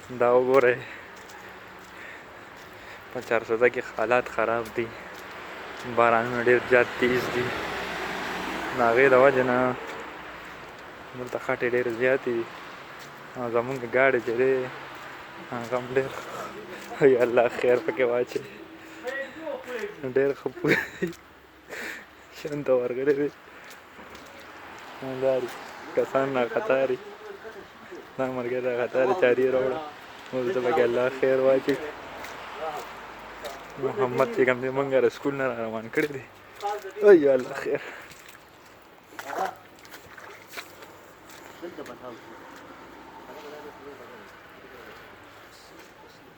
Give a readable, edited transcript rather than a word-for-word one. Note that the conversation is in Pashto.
دا وګورئ په چارسده کې حالات خراب دي، بارانونه ډېر زیات تیز دي. د هغې د وجې نه دلته خټې ډېرې زیاتې دي او زمونږ ګاډی چې دی هغه هم ډېر یا الله خیر پکې واچوي، ډېر ښه پوه دی، شنته ورغلی دی. دا دي کسان ناخطا دي، دا ملګری راخطا دی، چارې راوړه، اوس ده پکې الله خیر واچوي. محمد چې کوم دی مونږ له سکول نه را روان کړی دی، یا الله خیر.